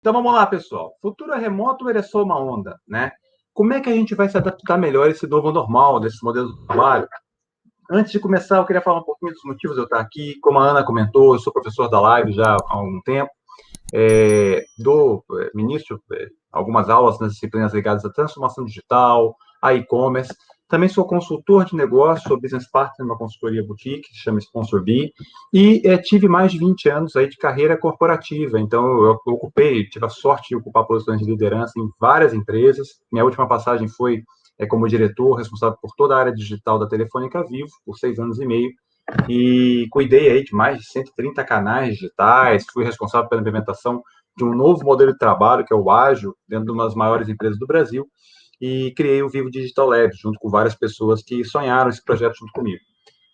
Então vamos lá, pessoal. Futuro é remoto ou ele é só uma onda, né? Como é que a gente vai se adaptar melhor a esse novo normal, desse modelo de trabalho? Antes de começar, eu queria falar um pouquinho dos motivos de eu estar aqui. Como a Ana comentou, eu sou professor da Live já há algum tempo. Ministro algumas aulas nas disciplinas ligadas à transformação digital, a e-commerce. Também sou consultor de negócio, sou business partner numa consultoria boutique, que se chama Sponsor B, e tive mais de 20 anos aí de carreira corporativa, então tive a sorte de ocupar posições de liderança em várias empresas. Minha última passagem foi como diretor, responsável por toda a área digital da Telefônica Vivo, por 6 anos e meio, e cuidei aí de mais de 130 canais digitais, fui responsável pela implementação de um novo modelo de trabalho, que é o Ágil, dentro de uma das maiores empresas do Brasil, e criei o Vivo Digital Labs, junto com várias pessoas que sonharam esse projeto junto comigo.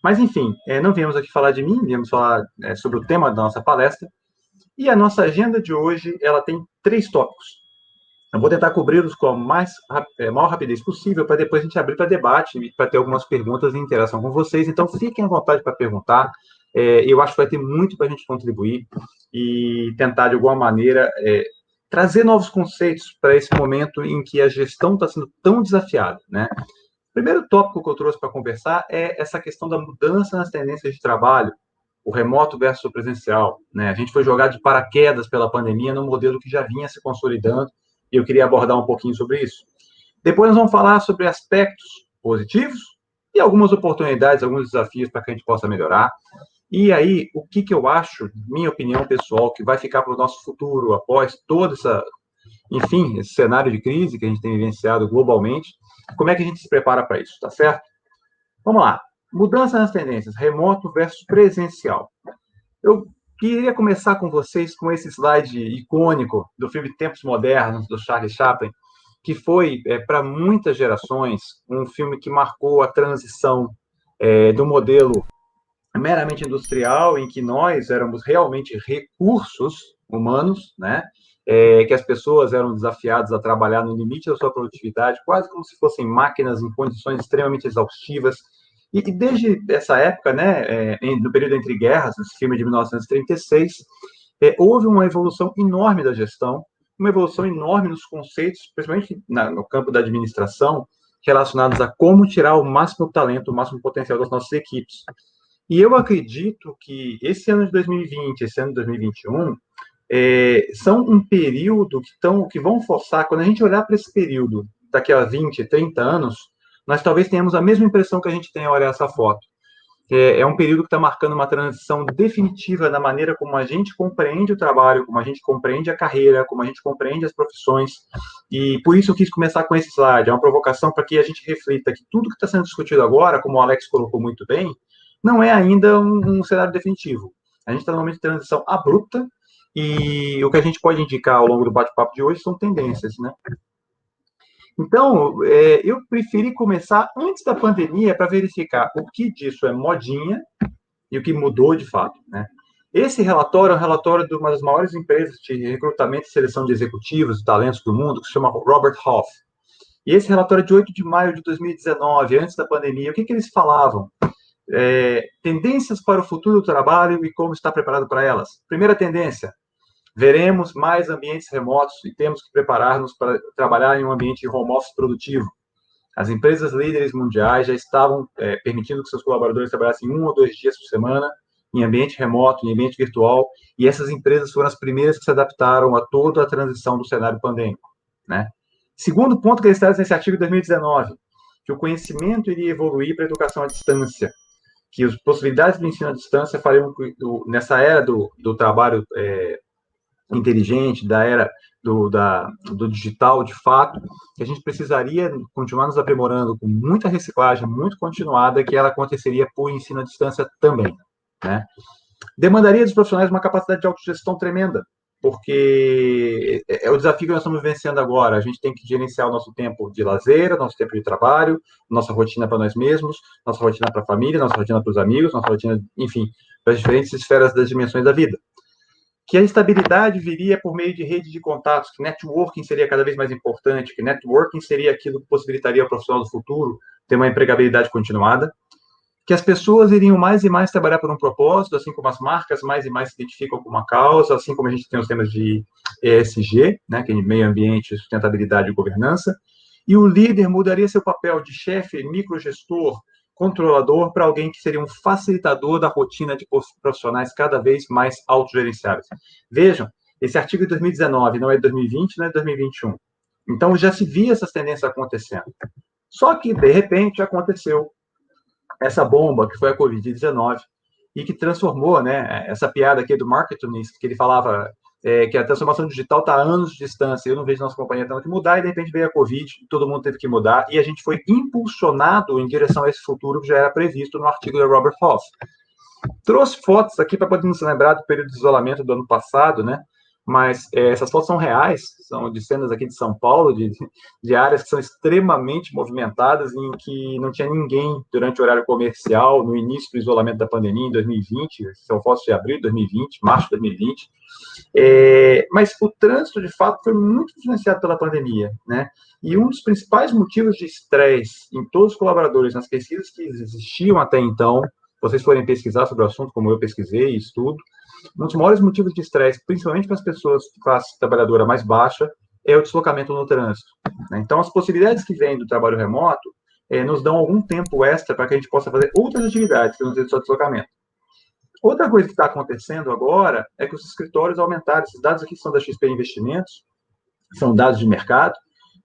Mas, enfim, não viemos aqui falar de mim, viemos falar sobre o tema da nossa palestra, e a nossa agenda de hoje, ela tem 3 tópicos. Eu vou tentar cobri-los com a maior rapidez possível, para depois a gente abrir para debate e para ter algumas perguntas e interação com vocês. Então, fiquem à vontade para perguntar. Eu acho que vai ter muito para a gente contribuir e tentar, de alguma maneira, trazer novos conceitos para esse momento em que a gestão está sendo tão desafiada, né? O primeiro tópico que eu trouxe para conversar é essa questão da mudança nas tendências de trabalho, o remoto versus o presencial, né? A gente foi jogado de paraquedas pela pandemia num modelo que já vinha se consolidando, e eu queria abordar um pouquinho sobre isso. Depois nós vamos falar sobre aspectos positivos e algumas oportunidades, alguns desafios para que a gente possa melhorar. E aí, o que eu acho, minha opinião pessoal, que vai ficar para o nosso futuro após toda esse cenário de crise que a gente tem vivenciado globalmente, como é que a gente se prepara para isso, tá certo? Vamos lá. Mudança nas tendências, remoto versus presencial. Eu queria começar com vocês com esse slide icônico do filme Tempos Modernos, do Charlie Chaplin, que foi, para muitas gerações, um filme que marcou a transição do modelo meramente industrial, em que nós éramos realmente recursos humanos, né? Que as pessoas eram desafiadas a trabalhar no limite da sua produtividade, quase como se fossem máquinas em condições extremamente exaustivas. E desde essa época, né, no período entre guerras, nesse filme de 1936, houve uma evolução enorme da gestão, uma evolução enorme nos conceitos, principalmente no campo da administração, relacionados a como tirar o máximo talento, o máximo potencial das nossas equipes. E eu acredito que esse ano de 2020, esse ano de 2021, são um período que vão forçar, quando a gente olhar para esse período, daqui a 20, 30 anos, nós talvez tenhamos a mesma impressão que a gente tem ao olhar essa foto. É um período que está marcando uma transição definitiva na maneira como a gente compreende o trabalho, como a gente compreende a carreira, como a gente compreende as profissões. E por isso eu quis começar com esse slide. É uma provocação para que a gente reflita que tudo que está sendo discutido agora, como o Alex colocou muito bem, não é ainda um cenário definitivo. A gente está num momento de transição abrupta e o que a gente pode indicar ao longo do bate-papo de hoje são tendências, né? Então, eu preferi começar antes da pandemia para verificar o que disso é modinha e o que mudou de fato, né? Esse relatório é um relatório de uma das maiores empresas de recrutamento e seleção de executivos e talentos do mundo, que se chama Robert Half. E esse relatório é de 8 de maio de 2019, antes da pandemia. O que eles falavam? Tendências para o futuro do trabalho e como está preparado para elas. Primeira tendência, veremos mais ambientes remotos e temos que preparar-nos para trabalhar em um ambiente de home office produtivo. As empresas líderes mundiais já estavam permitindo que seus colaboradores trabalhassem 1 ou 2 dias por semana em ambiente remoto, em ambiente virtual, e essas empresas foram as primeiras que se adaptaram a toda a transição do cenário pandêmico, né? Segundo ponto que eles trazem nesse artigo de 2019, que o conhecimento iria evoluir para a educação à distância, que as possibilidades do ensino à distância fariam nessa era do trabalho inteligente, da era do digital, de fato, que a gente precisaria continuar nos aprimorando com muita reciclagem, muito continuada, que ela aconteceria por ensino à distância também, né? Demandaria dos profissionais uma capacidade de autogestão tremenda, porque é o desafio que nós estamos vivenciando agora. A gente tem que gerenciar o nosso tempo de lazer, o nosso tempo de trabalho, nossa rotina para nós mesmos, nossa rotina para a família, nossa rotina para os amigos, nossa rotina, enfim, para as diferentes esferas das dimensões da vida. Que a estabilidade viria por meio de rede de contatos, que networking seria cada vez mais importante, que networking seria aquilo que possibilitaria ao profissional do futuro ter uma empregabilidade continuada. que as pessoas iriam mais e mais trabalhar por um propósito, assim como as marcas mais e mais se identificam com uma causa, assim como a gente tem os temas de ESG, né, que é meio ambiente, sustentabilidade e governança, e o líder mudaria seu papel de chefe, microgestor, controlador, para alguém que seria um facilitador da rotina de profissionais cada vez mais autogerenciáveis. Vejam, esse artigo de 2019 não é de 2020, não é de 2021. Então, já se via essas tendências acontecendo. Só que, de repente, aconteceu essa bomba que foi a Covid-19 e que transformou, né, essa piada aqui do marketingista, que ele falava que a transformação digital está a anos de distância, eu não vejo nossa companhia tendo que mudar, e de repente veio a Covid, todo mundo teve que mudar, e a gente foi impulsionado em direção a esse futuro que já era previsto no artigo da Robert Frost. Trouxe fotos aqui para poder nos lembrar do período de isolamento do ano passado, né? Mas essas fotos são reais, são de cenas aqui de São Paulo, de áreas que são extremamente movimentadas, em que não tinha ninguém durante o horário comercial, no início do isolamento da pandemia, em 2020, são fotos de abril de 2020, março de 2020. Mas o trânsito, de fato, foi muito influenciado pela pandemia, né? E um dos principais motivos de estresse em todos os colaboradores, nas pesquisas que existiam até então, vocês forem pesquisar sobre o assunto, como eu pesquisei e estudo, um dos maiores motivos de estresse, principalmente para as pessoas de classe trabalhadora mais baixa, é o deslocamento no trânsito. Né? Então, as possibilidades que vêm do trabalho remoto nos dão algum tempo extra para que a gente possa fazer outras atividades que não seja só deslocamento. Outra coisa que está acontecendo agora é que os escritórios aumentaram. Esses dados aqui são da XP Investimentos, são dados de mercado.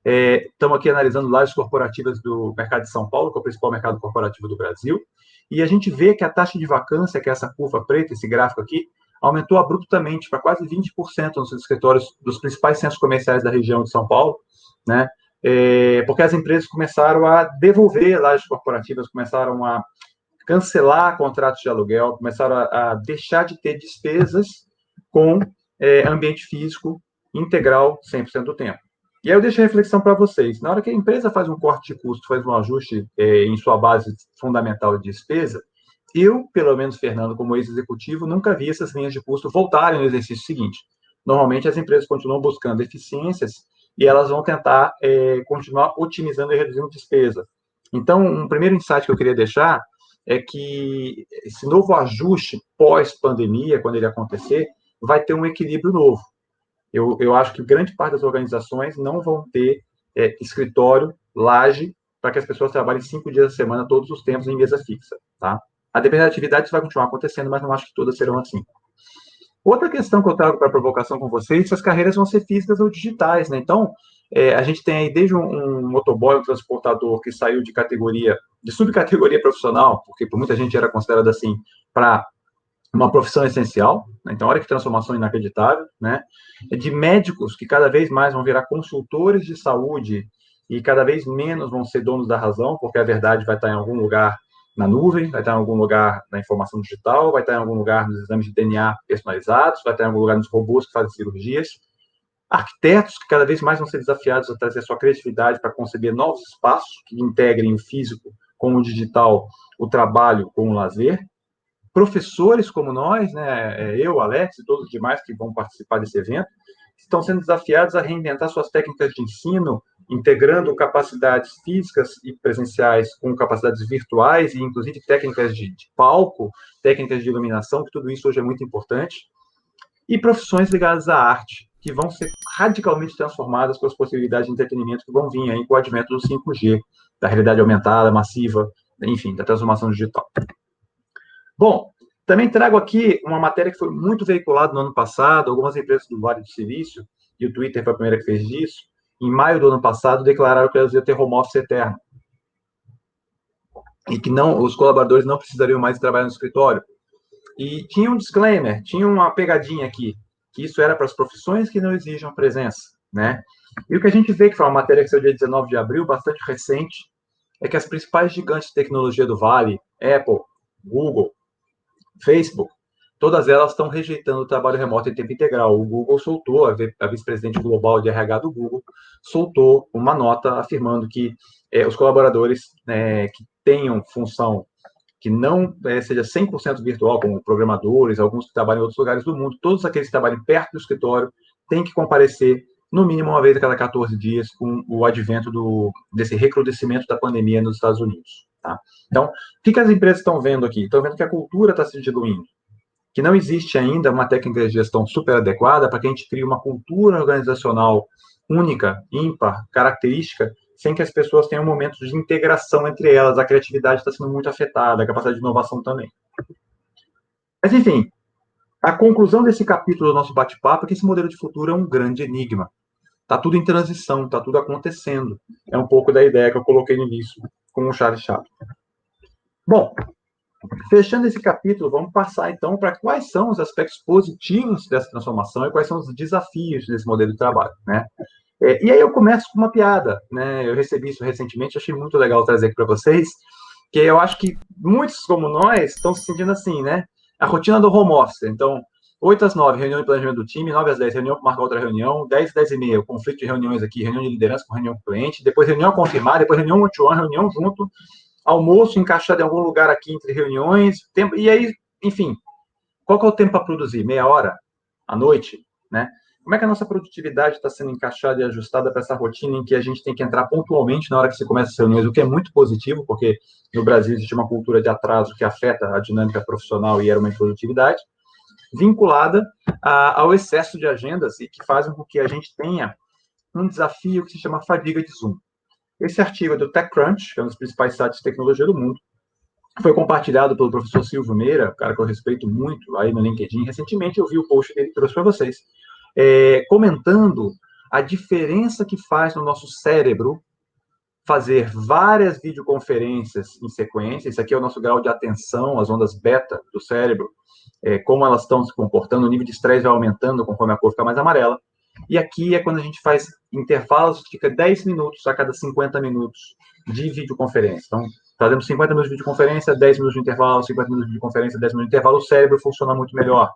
Estamos aqui analisando lajes corporativas do mercado de São Paulo, que é o principal mercado corporativo do Brasil, e a gente vê que a taxa de vacância, que é essa curva preta, esse gráfico aqui, aumentou abruptamente para quase 20% nos escritórios dos principais centros comerciais da região de São Paulo, né? Porque as empresas começaram a devolver lajes corporativas, começaram a cancelar contratos de aluguel, começaram a deixar de ter despesas com ambiente físico integral 100% do tempo. E aí eu deixo a reflexão para vocês. Na hora que a empresa faz um corte de custo, faz um ajuste em sua base fundamental de despesa, eu, pelo menos Fernando, como ex-executivo, nunca vi essas linhas de custo voltarem no exercício seguinte. Normalmente as empresas continuam buscando eficiências e elas vão tentar continuar otimizando e reduzindo despesa. Então, um primeiro insight que eu queria deixar é que esse novo ajuste pós-pandemia, quando ele acontecer, vai ter um equilíbrio novo. Eu acho que grande parte das organizações não vão ter escritório, laje, para que as pessoas trabalhem 5 dias da semana, todos os tempos, em mesa fixa, tá? A depender da atividade, isso vai continuar acontecendo, mas não acho que todas serão assim. Outra questão que eu trago para a provocação com vocês, se as carreiras vão ser físicas ou digitais, né? Então, a gente tem aí desde um motoboy, um transportador que saiu de categoria, de subcategoria profissional, porque por muita gente era considerado assim, para uma profissão essencial, né? Então, olha que transformação inacreditável, né? De médicos que cada vez mais vão virar consultores de saúde e cada vez menos vão ser donos da razão, porque a verdade vai estar em algum lugar na nuvem, vai estar em algum lugar na informação digital, vai estar em algum lugar nos exames de DNA personalizados, vai estar em algum lugar nos robôs que fazem cirurgias. Arquitetos que cada vez mais vão ser desafiados a trazer sua criatividade para conceber novos espaços que integrem o físico com o digital, o trabalho com o lazer. Professores como nós, né, eu, Alex e todos os demais que vão participar desse evento, estão sendo desafiados a reinventar suas técnicas de ensino, integrando capacidades físicas e presenciais com capacidades virtuais e, inclusive, técnicas de palco, técnicas de iluminação, que tudo isso hoje é muito importante, e profissões ligadas à arte, que vão ser radicalmente transformadas com as possibilidades de entretenimento que vão vir aí com o advento do 5G, da realidade aumentada, massiva, enfim, da transformação digital. Bom, também trago aqui uma matéria que foi muito veiculada no ano passado, algumas empresas do Vale do Silício, e o Twitter foi a primeira que fez isso, em maio do ano passado, declararam que elas iam ter home office eterno. E que os colaboradores não precisariam mais trabalhar no escritório. E tinha um disclaimer, tinha uma pegadinha aqui, que isso era para as profissões que não exijam presença, né? E o que a gente vê, que foi uma matéria que saiu dia 19 de abril, bastante recente, é que as principais gigantes de tecnologia do Vale, Apple, Google, Facebook, todas elas estão rejeitando o trabalho remoto em tempo integral. O Google soltou, a vice-presidente global de RH do Google, soltou uma nota afirmando que os colaboradores que tenham função que não seja 100% virtual, como programadores, alguns que trabalham em outros lugares do mundo, todos aqueles que trabalham perto do escritório têm que comparecer no mínimo uma vez a cada 14 dias com o advento desse recrudescimento da pandemia nos Estados Unidos. Tá? Então, o que as empresas estão vendo aqui? Estão vendo que a cultura está se diluindo, que não existe ainda uma técnica de gestão super adequada para que a gente crie uma cultura organizacional única, ímpar, característica, sem que as pessoas tenham momentos de integração entre elas. A criatividade está sendo muito afetada, a capacidade de inovação também. Mas, enfim, a conclusão desse capítulo do nosso bate-papo é que esse modelo de futuro é um grande enigma. Está tudo em transição, está tudo acontecendo. É um pouco da ideia que eu coloquei no início com o Charles Chaplin. Bom, fechando esse capítulo, vamos passar então para quais são os aspectos positivos dessa transformação e quais são os desafios desse modelo de trabalho, né? E aí eu começo com uma piada, né? Eu recebi isso recentemente, achei muito legal trazer aqui para vocês, que eu acho que muitos como nós estão se sentindo assim, né? A rotina do home office. Então, 8 às 9, reunião de planejamento do time, 9 às 10, reunião para marcar outra reunião, 10 às 10 e meia, conflito de reuniões aqui, reunião de liderança com reunião com o cliente, depois reunião a confirmar, depois reunião one-to-one, reunião junto, almoço encaixado em algum lugar aqui entre reuniões, tempo, e aí, enfim, qual que é o tempo para produzir? Meia hora? À noite? Né? Como é que a nossa produtividade está sendo encaixada e ajustada para essa rotina em que a gente tem que entrar pontualmente na hora que você começa as reuniões, o que é muito positivo, porque no Brasil existe uma cultura de atraso que afeta a dinâmica profissional e era uma improdutividade, vinculada ao excesso de agendas e que fazem com que a gente tenha um desafio que se chama fadiga de Zoom. Esse artigo é do TechCrunch, que é um dos principais sites de tecnologia do mundo, foi compartilhado pelo professor Silvio Meira, cara que eu respeito muito aí no LinkedIn. Recentemente eu vi o post dele e trouxe para vocês, comentando a diferença que faz no nosso cérebro fazer várias videoconferências em sequência. Isso aqui é o nosso grau de atenção, as ondas beta do cérebro, como elas estão se comportando, o nível de estresse vai aumentando conforme a cor fica mais amarela. E aqui é quando a gente faz intervalos, fica 10 minutos a cada 50 minutos de videoconferência. Então, fazemos 50 minutos de videoconferência, 10 minutos de intervalo, 50 minutos de videoconferência, 10 minutos de intervalo, o cérebro funciona muito melhor.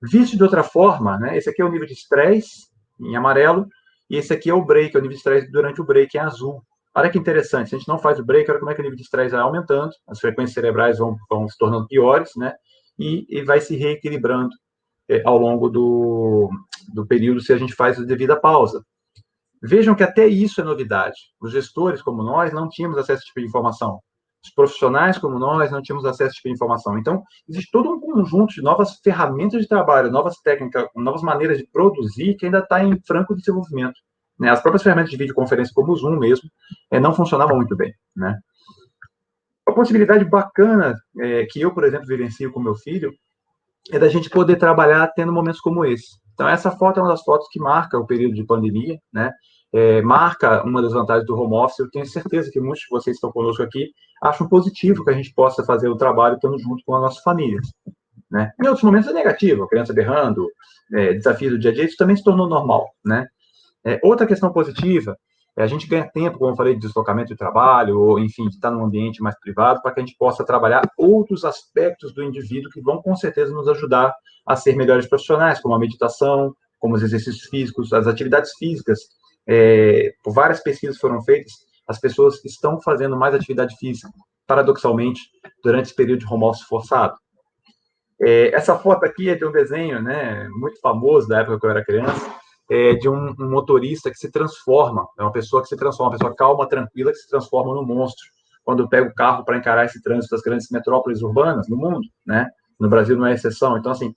Visto de outra forma, né, esse aqui é o nível de estresse, em amarelo, e esse aqui é o break, é o nível de estresse durante o break, em azul. Olha que interessante, se a gente não faz o break, olha como é que o nível de estresse vai aumentando, as frequências cerebrais vão se tornando piores, né, e vai se reequilibrando ao longo do período se a gente faz a devida pausa. Vejam que até isso é novidade. Os gestores, como nós, não tínhamos acesso a esse tipo de informação. Os profissionais, como nós, não tínhamos acesso a esse tipo de informação. Então, existe todo um conjunto de novas ferramentas de trabalho, novas técnicas, novas maneiras de produzir que ainda está em franco desenvolvimento. Né? As próprias ferramentas de videoconferência, como o Zoom mesmo, não funcionavam muito bem. Né? Uma possibilidade bacana que eu, por exemplo, vivencio com meu filho é da gente poder trabalhar tendo momentos como esse. Então, essa foto é uma das fotos que marca o período de pandemia, né? Marca uma das vantagens do home office. Eu tenho certeza que muitos de vocês que estão conosco aqui acham positivo que a gente possa fazer o trabalho estando junto com as nossas famílias. Né? Em outros momentos é negativo, a criança berrando, desafios do dia a dia, isso também se tornou normal. Né? Outra questão positiva a gente ganha tempo, como eu falei, de deslocamento de trabalho, ou, enfim, de estar num ambiente mais privado, para que a gente possa trabalhar outros aspectos do indivíduo que vão, com certeza, nos ajudar a ser melhores profissionais, como a meditação, como os exercícios físicos, as atividades físicas. Por várias pesquisas foram feitas, as pessoas estão fazendo mais atividade física, paradoxalmente, durante esse período de home office forçado. Essa foto aqui é de um desenho, né, muito famoso, da época que eu era criança, de um motorista que se transforma, é uma pessoa que se transforma, uma pessoa calma, tranquila, que se transforma num monstro, quando pega o carro para encarar esse trânsito das grandes metrópoles urbanas no mundo, né? No Brasil não é exceção. Então, assim,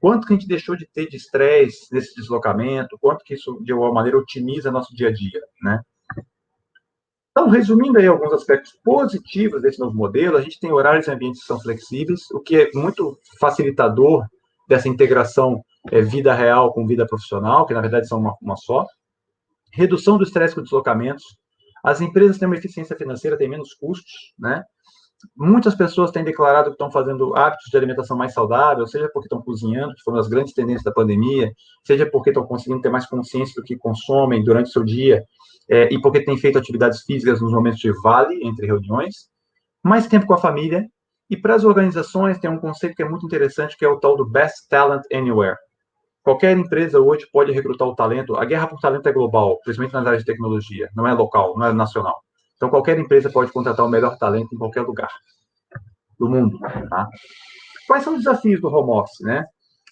quanto que a gente deixou de ter de estresse nesse deslocamento, quanto que isso, de alguma maneira, otimiza nosso dia a dia, né? Então, resumindo aí alguns aspectos positivos desse novo modelo, a gente tem horários e ambientes que são flexíveis, o que é muito facilitador dessa integração vida real com vida profissional, que na verdade são uma só. Redução do estresse com deslocamentos. As empresas têm uma eficiência financeira, têm menos custos, né? Muitas pessoas têm declarado que estão fazendo hábitos de alimentação mais saudável, seja porque estão cozinhando, que foi uma das grandes tendências da pandemia, seja porque estão conseguindo ter mais consciência do que consomem durante o seu dia, e porque têm feito atividades físicas nos momentos de vale, entre reuniões. Mais tempo com a família. E para as organizações, tem um conceito que é muito interessante, que é o tal do Best Talent Anywhere. Qualquer empresa hoje pode recrutar o talento. A guerra por talento é global, principalmente nas áreas de tecnologia. Não é local, não é nacional. Então, qualquer empresa pode contratar o melhor talento em qualquer lugar do mundo. Tá? Quais são os desafios do home office? Né?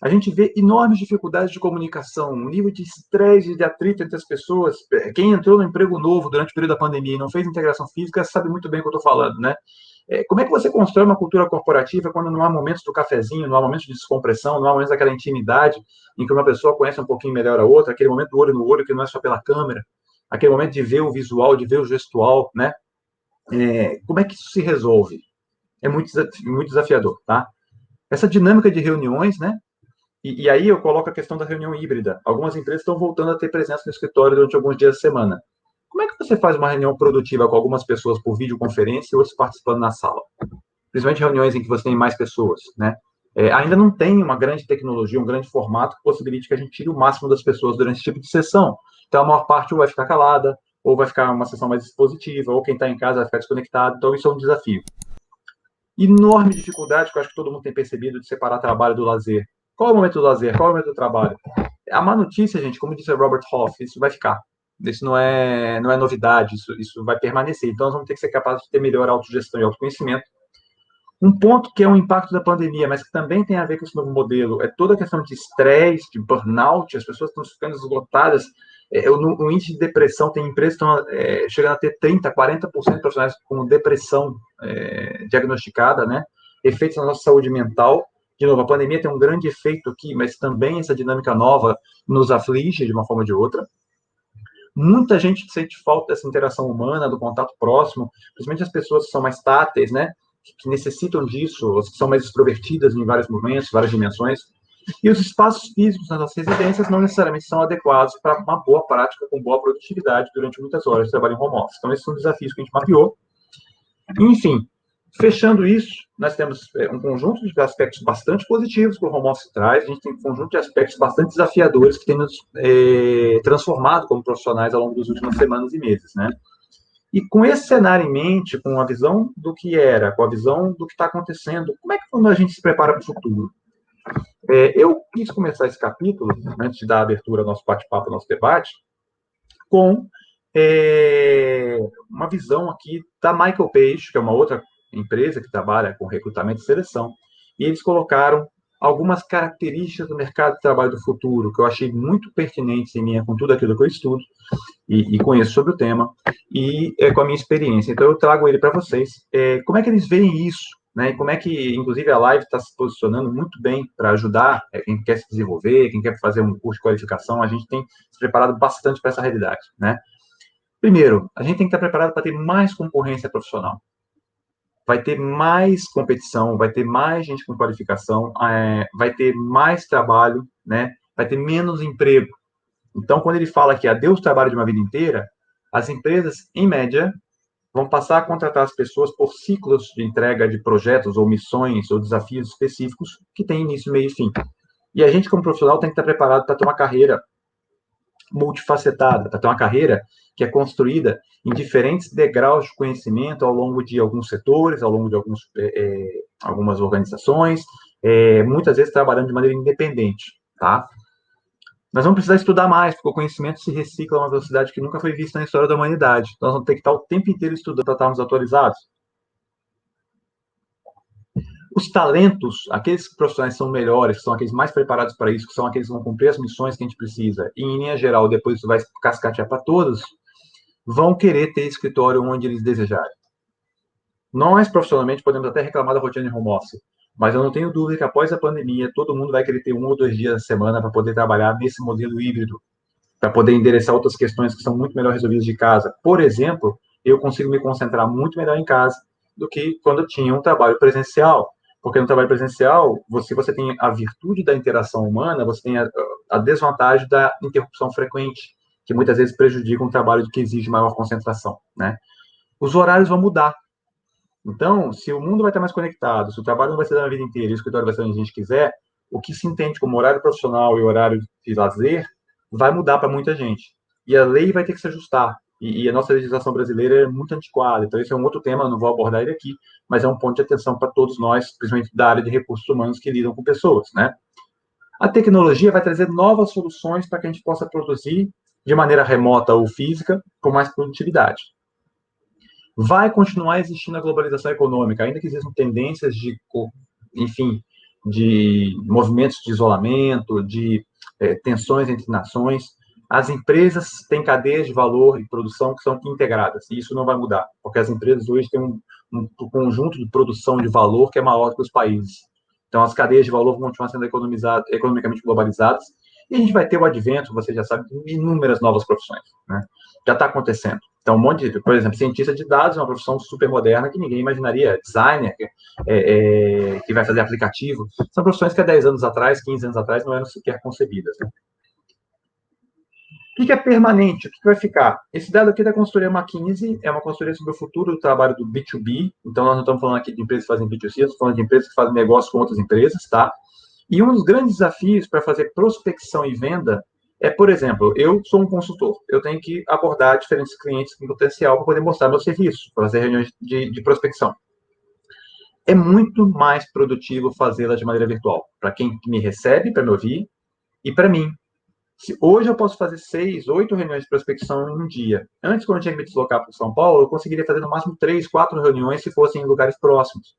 A gente vê enormes dificuldades de comunicação, um nível de estresse e de atrito entre as pessoas. Quem entrou no emprego novo durante o período da pandemia e não fez integração física sabe muito bem o que eu estou falando, né? Como é que você constrói uma cultura corporativa quando não há momentos do cafezinho, não há momentos de descompressão, não há momentos daquela intimidade em que uma pessoa conhece um pouquinho melhor a outra, aquele momento do olho no olho que não é só pela câmera, aquele momento de ver o visual, de ver o gestual, né? Como é que isso se resolve? É muito desafiador, tá? Essa dinâmica de reuniões, né? E aí eu coloco a questão da reunião híbrida. Algumas empresas estão voltando a ter presença no escritório durante alguns dias da semana. Como é que você faz uma reunião produtiva com algumas pessoas por videoconferência e outros participando na sala? Principalmente reuniões em que você tem mais pessoas, né? Ainda não tem uma grande tecnologia, um grande formato que possibilite que a gente tire o máximo das pessoas durante esse tipo de sessão. Então, a maior parte ou vai ficar calada, ou vai ficar uma sessão mais expositiva, ou quem está em casa vai ficar desconectado. Então, isso é um desafio. Enorme dificuldade, que eu acho que todo mundo tem percebido, de separar trabalho do lazer. Qual é o momento do lazer? Qual é o momento do trabalho? A má notícia, gente, como disse Robert Hoff, isso vai ficar. Isso não é novidade, isso vai permanecer. Então, nós vamos ter que ser capazes de ter melhor autogestão e autoconhecimento. Um ponto que é um impacto da pandemia, mas que também tem a ver com esse novo modelo, é toda a questão de estresse, de burnout, as pessoas estão ficando esgotadas. O índice de depressão, tem empresas que estão chegando a ter 30%, 40% de profissionais com depressão diagnosticada, né? Efeitos na nossa saúde mental. De novo, a pandemia tem um grande efeito aqui, mas também essa dinâmica nova nos aflige de uma forma ou de outra. Muita gente sente falta dessa interação humana, do contato próximo, principalmente as pessoas que são mais táteis, né? Que necessitam disso, as que são mais extrovertidas em vários momentos, várias dimensões. E os espaços físicos nas nossas residências não necessariamente são adequados para uma boa prática com boa produtividade durante muitas horas de trabalho em home office. Então, esses são desafios que a gente mapeou. Enfim, fechando isso, nós temos um conjunto de aspectos bastante positivos que o home office traz, a gente tem um conjunto de aspectos bastante desafiadores que tem nos transformado como profissionais ao longo das últimas semanas e meses, né? E com esse cenário em mente, com a visão do que era, com a visão do que está acontecendo, como é que a gente se prepara para o futuro? Eu quis começar esse capítulo, antes de dar a abertura ao nosso bate-papo, ao nosso debate, com uma visão aqui da Michael Page, que é uma outra empresa que trabalha com recrutamento e seleção, e eles colocaram algumas características do mercado de trabalho do futuro, que eu achei muito pertinentes em linha com tudo aquilo que eu estudo e conheço sobre o tema, e com a minha experiência. Então, eu trago ele para vocês. Como é que eles veem isso? Né? E como é que, inclusive, a live está se posicionando muito bem para ajudar quem quer se desenvolver, quem quer fazer um curso de qualificação, a gente tem se preparado bastante para essa realidade, né? Primeiro, a gente tem que estar preparado para ter mais concorrência profissional. Vai ter mais competição, vai ter mais gente com qualificação, vai ter mais trabalho, né? Vai ter menos emprego. Então, quando ele fala que adeus trabalho de uma vida inteira, as empresas, em média, vão passar a contratar as pessoas por ciclos de entrega de projetos ou missões ou desafios específicos que têm início, meio e fim. E a gente, como profissional, tem que estar preparado para ter uma carreira multifacetada, para ter uma carreira que é construída em diferentes degraus de conhecimento ao longo de alguns setores, ao longo de algumas organizações, muitas vezes trabalhando de maneira independente, tá? Nós vamos precisar estudar mais, porque o conhecimento se recicla a uma velocidade que nunca foi vista na história da humanidade. Então, nós vamos ter que estar o tempo inteiro estudando para estarmos atualizados. Os talentos, aqueles profissionais que são melhores, que são aqueles mais preparados para isso, que são aqueles que vão cumprir as missões que a gente precisa, e em linha geral, depois isso vai cascatear para todos, vão querer ter escritório onde eles desejarem. Nós, profissionalmente, podemos até reclamar da rotina de home office, mas eu não tenho dúvida que após a pandemia, todo mundo vai querer ter 1 ou 2 dias na semana para poder trabalhar nesse modelo híbrido, para poder endereçar outras questões que são muito melhor resolvidas de casa. Por exemplo, eu consigo me concentrar muito melhor em casa do que quando eu tinha um trabalho presencial. Porque no trabalho presencial, se você tem a virtude da interação humana, você tem a desvantagem da interrupção frequente, que muitas vezes prejudica um trabalho que exige maior concentração, né? Os horários vão mudar. Então, se o mundo vai estar mais conectado, se o trabalho não vai ser da vida inteira e o escritório vai ser onde a gente quiser, o que se entende como horário profissional e horário de lazer vai mudar para muita gente. E a lei vai ter que se ajustar. E a nossa legislação brasileira é muito antiquada. Então, esse é um outro tema, não vou abordar ele aqui, mas é um ponto de atenção para todos nós, principalmente da área de recursos humanos que lidam com pessoas, né? A tecnologia vai trazer novas soluções para que a gente possa produzir de maneira remota ou física com mais produtividade. Vai continuar existindo a globalização econômica, ainda que existam tendências de, enfim, de movimentos de isolamento, de tensões entre nações. As empresas têm cadeias de valor e produção que são integradas, e isso não vai mudar, porque as empresas hoje têm um conjunto de produção de valor que é maior que os países. Então, as cadeias de valor vão continuar sendo economicamente globalizadas, e a gente vai ter o advento, você já sabe, de inúmeras novas profissões, né? Já está acontecendo. Então, um monte de, por exemplo, cientista de dados é uma profissão super moderna que ninguém imaginaria. Designer, que vai fazer aplicativo. São profissões que há 10 anos atrás, 15 anos atrás, não eram sequer concebidas, né? O que é permanente? O que vai ficar? Esse dado aqui da consultoria McKinsey é uma consultoria sobre o futuro do trabalho do B2B. Então, nós não estamos falando aqui de empresas que fazem B2C, estamos falando de empresas que fazem negócio com outras empresas, tá? E um dos grandes desafios para fazer prospecção e venda é, por exemplo, eu sou um consultor, eu tenho que abordar diferentes clientes com potencial para poder mostrar meu serviço, para fazer reuniões de prospecção. É muito mais produtivo fazê-la de maneira virtual, para quem me recebe, para me ouvir, e para mim. Hoje eu posso fazer 6, 8 reuniões de prospecção em um dia. Antes, quando eu tinha que me deslocar para São Paulo, eu conseguiria fazer no máximo 3, 4 reuniões se fossem em lugares próximos.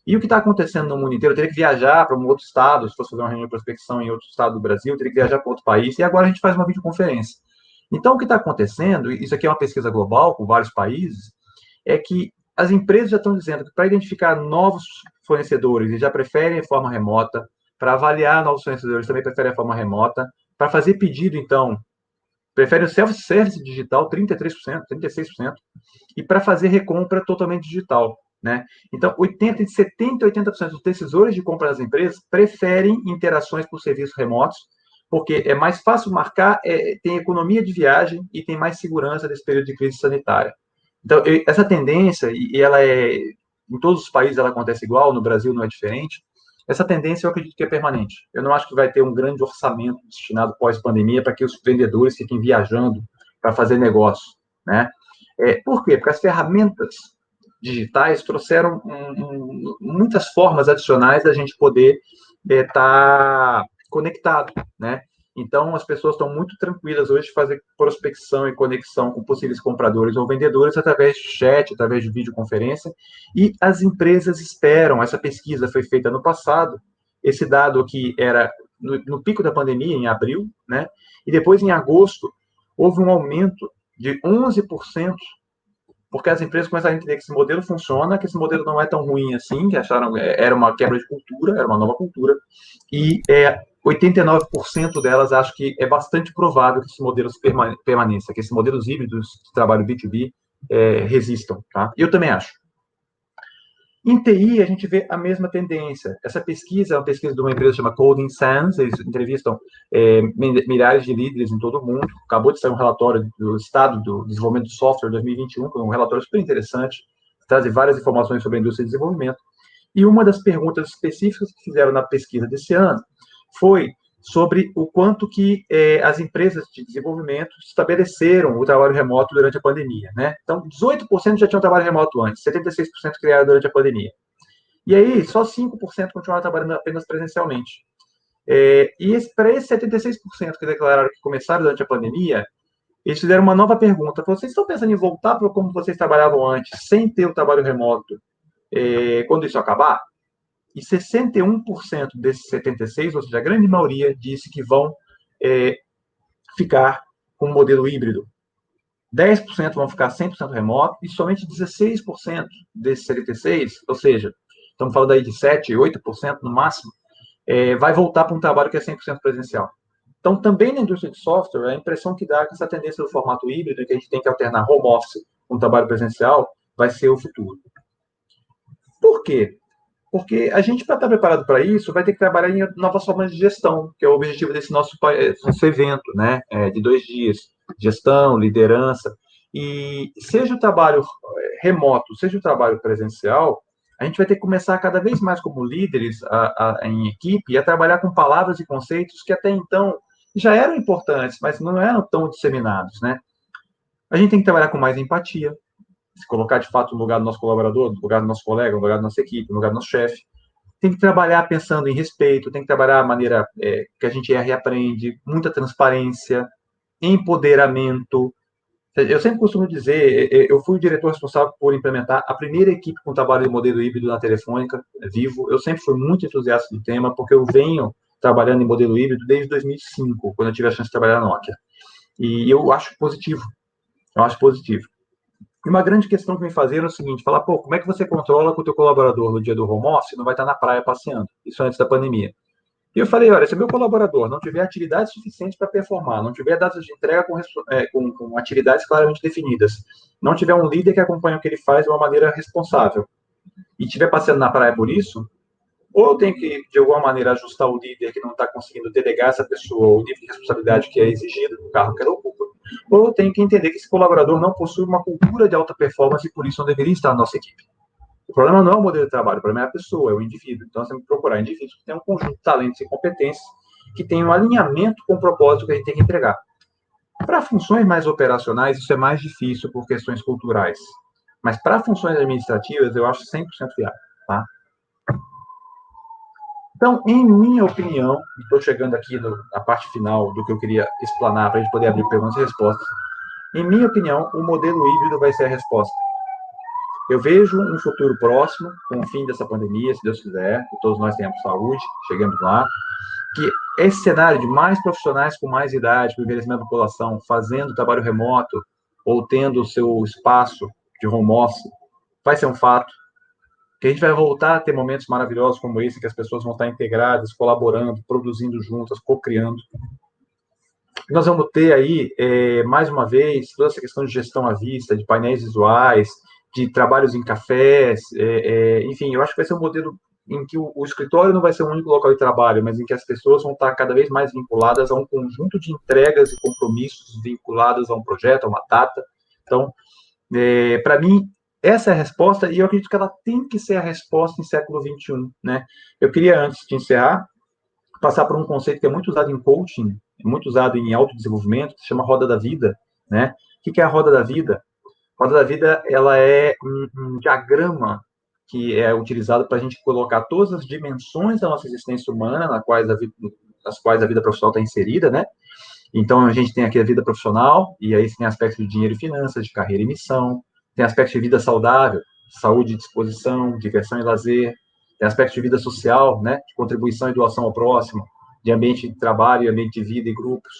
E o que está acontecendo no mundo inteiro? Eu teria que viajar para um outro estado, se fosse fazer uma reunião de prospecção em outro estado do Brasil, eu teria que viajar para outro país, e agora a gente faz uma videoconferência. Então, o que está acontecendo, isso aqui é uma pesquisa global com vários países, é que as empresas já estão dizendo que para identificar novos fornecedores, eles já preferem a forma remota, para avaliar novos fornecedores também preferem a forma remota, para fazer pedido, então, preferem o self-service digital, 33%, 36%, e para fazer recompra totalmente digital, né? Então, 70 a 80% dos decisores de compra das empresas preferem interações por serviços remotos, porque é mais fácil marcar, tem economia de viagem e tem mais segurança nesse período de crise sanitária. Então, essa tendência, e ela em todos os países ela acontece igual, no Brasil não é diferente, essa tendência eu acredito que é permanente. Eu não acho que vai ter um grande orçamento destinado pós-pandemia para que os vendedores fiquem viajando para fazer negócio, né? Por quê? Porque as ferramentas digitais trouxeram muitas formas adicionais da gente poder estar conectado, né? Então, as pessoas estão muito tranquilas hoje de fazer prospecção e conexão com possíveis compradores ou vendedores através de chat, através de videoconferência, e as empresas esperam. Essa pesquisa foi feita no passado, esse dado aqui era no pico da pandemia, em abril, né? E depois, em agosto, houve um aumento de 11%, porque as empresas começaram a entender que esse modelo funciona, que esse modelo não é tão ruim assim, que acharam era uma quebra de cultura, era uma nova cultura, e 89% delas acham que é bastante provável que esses modelos permaneçam, que esses modelos híbridos de trabalho B2B resistam, tá? Eu também acho. Em TI, a gente vê a mesma tendência. Essa pesquisa é uma pesquisa de uma empresa chamada Coding Sans, eles entrevistam milhares de líderes em todo o mundo. Acabou de sair um relatório do Estado do Desenvolvimento de Software 2021, que é um relatório super interessante, que traz várias informações sobre a indústria de desenvolvimento. E uma das perguntas específicas que fizeram na pesquisa desse ano foi sobre o quanto que as empresas de desenvolvimento estabeleceram o trabalho remoto durante a pandemia, né? Então, 18% já tinham trabalho remoto antes, 76% criaram durante a pandemia. E aí, só 5% continuaram trabalhando apenas presencialmente. E para esses 76% que declararam que começaram durante a pandemia, eles fizeram uma nova pergunta. Vocês estão pensando em voltar para como vocês trabalhavam antes, sem ter o trabalho remoto, quando isso acabar? E 61% desses 76%, ou seja, a grande maioria, disse que vão ficar com um modelo híbrido. 10% vão ficar 100% remoto e somente 16% desses 76%, ou seja, estamos falando aí de 7%, 8% no máximo, vai voltar para um trabalho que é 100% presencial. Então, também na indústria de software, a impressão que dá que essa tendência do formato híbrido, que a gente tem que alternar home office com trabalho presencial, vai ser o futuro. Por quê? Porque a gente, para estar preparado para isso, vai ter que trabalhar em novas formas de gestão, que é o objetivo desse nosso evento, né? De 2 dias. Gestão, liderança. E seja o trabalho remoto, seja o trabalho presencial, a gente vai ter que começar cada vez mais como líderes em equipe a trabalhar com palavras e conceitos que até então já eram importantes, mas não eram tão disseminados, né? A gente tem que trabalhar com mais empatia, se colocar de fato no lugar do nosso colaborador, no lugar do nosso colega, no lugar da nossa equipe, no lugar do nosso chefe. Tem que trabalhar pensando em respeito, tem que trabalhar a maneira que a gente erra e aprende, muita transparência, empoderamento, Eu sempre costumo dizer, eu fui o diretor responsável por implementar a primeira equipe com trabalho de modelo híbrido na Telefônica, Vivo. Eu sempre fui muito entusiasta do tema, porque eu venho trabalhando em modelo híbrido desde 2005, quando eu tive a chance de trabalhar na Nokia. E eu acho positivo, eu acho positivo. E uma grande questão que me fazer é o seguinte, falar, pô, como é que você controla que o teu colaborador no dia do home office não vai estar na praia passeando? Isso antes da pandemia. E eu falei, olha, se o meu colaborador não tiver atividade suficiente para performar, não tiver datas de entrega com atividades claramente definidas, não tiver um líder que acompanhe o que ele faz de uma maneira responsável, e estiver passeando na praia por isso, ou eu tenho que, de alguma maneira, ajustar o líder que não está conseguindo delegar essa pessoa o nível de responsabilidade que é exigido no cargo que ela ocupa, ou eu tenho que entender que esse colaborador não possui uma cultura de alta performance e por isso não deveria estar na nossa equipe. O problema não é o modelo de trabalho, o problema é a pessoa, é o indivíduo. Então, nós temos que procurar indivíduos que tenham um conjunto de talentos e competências que tenham um alinhamento com o propósito que a gente tem que entregar. Para funções mais operacionais, isso é mais difícil por questões culturais. Mas para funções administrativas, eu acho 100% viável. Tá? Então, em minha opinião, estou chegando aqui na parte final do que eu queria explanar para a gente poder abrir perguntas e respostas. Em minha opinião, o modelo híbrido vai ser a resposta. Eu vejo um futuro próximo, com o fim dessa pandemia, se Deus quiser, que todos nós tenhamos saúde, chegamos lá, que esse cenário de mais profissionais com mais idade, com envelhecimento da população, fazendo trabalho remoto ou tendo o seu espaço de home office, vai ser um fato, que a gente vai voltar a ter momentos maravilhosos como esse, que as pessoas vão estar integradas, colaborando, produzindo juntas, co-criando. Nós vamos ter aí, mais uma vez, toda essa questão de gestão à vista, de painéis visuais, de trabalhos em cafés, enfim, eu acho que vai ser um modelo em que o escritório não vai ser um único local de trabalho, mas em que as pessoas vão estar cada vez mais vinculadas a um conjunto de entregas e compromissos vinculados a um projeto, a uma data. Então, para mim, essa é a resposta, e eu acredito que ela tem que ser a resposta em século XXI, né? Eu queria, antes de encerrar, passar por um conceito que é muito usado em coaching, muito usado em autodesenvolvimento, que se chama roda da vida, né? O que é a roda da vida? A roda da vida, ela é um diagrama que é utilizado para a gente colocar todas as dimensões da nossa existência humana, nas quais a vida profissional está inserida, né? Então, a gente tem aqui a vida profissional, e aí tem aspectos de dinheiro e finanças, de carreira e missão, tem aspectos de vida saudável, saúde e disposição, diversão e lazer, tem aspectos de vida social, né, de contribuição e doação ao próximo, de ambiente de trabalho, ambiente de vida e grupos,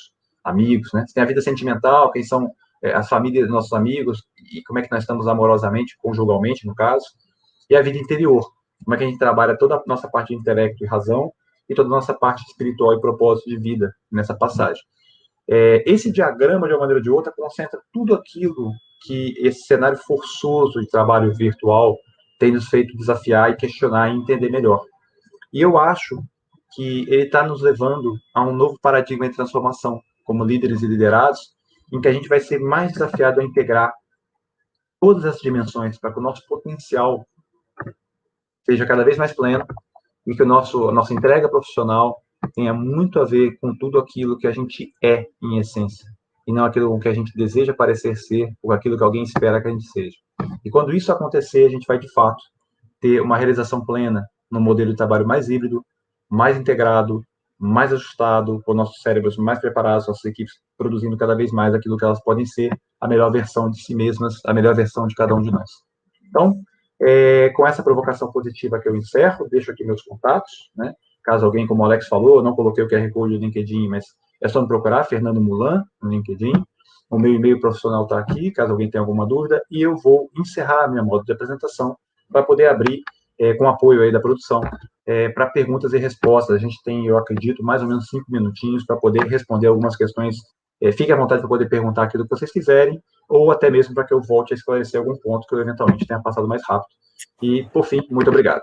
amigos, né? Tem a vida sentimental, quem são as famílias dos nossos amigos, e como é que nós estamos amorosamente, conjugalmente, no caso, e a vida interior, como é que a gente trabalha toda a nossa parte de intelecto e razão, e toda a nossa parte espiritual e propósito de vida nessa passagem. Esse diagrama, de uma maneira ou de outra, concentra tudo aquilo que esse cenário forçoso de trabalho virtual tem nos feito desafiar e questionar e entender melhor. E eu acho que ele está nos levando a um novo paradigma de transformação, como líderes e liderados, em que a gente vai ser mais desafiado a integrar todas as dimensões para que o nosso potencial seja cada vez mais pleno e que a nossa entrega profissional tenha muito a ver com tudo aquilo que a gente é em essência, e não aquilo com que a gente deseja parecer ser, ou aquilo que alguém espera que a gente seja. E quando isso acontecer, a gente vai, de fato, ter uma realização plena no modelo de trabalho mais híbrido, mais integrado, mais ajustado, com nossos cérebros mais preparados, nossas equipes produzindo cada vez mais aquilo que elas podem ser, a melhor versão de si mesmas, a melhor versão de cada um de nós. Então, com essa provocação positiva que eu encerro, deixo aqui meus contatos, né? Caso alguém, como o Alex falou, eu não coloquei o QR Code no LinkedIn, mas é só me procurar, Fernando Mulan, no LinkedIn. O meu e-mail profissional está aqui, caso alguém tenha alguma dúvida, e eu vou encerrar a minha modo de apresentação para poder abrir, com apoio aí da produção, para perguntas e respostas. A gente tem, eu acredito, mais ou menos 5 minutinhos para poder responder algumas questões. Fique à vontade para poder perguntar aquilo que vocês quiserem, ou até mesmo para que eu volte a esclarecer algum ponto que eu eventualmente tenha passado mais rápido. E, por fim, muito obrigado.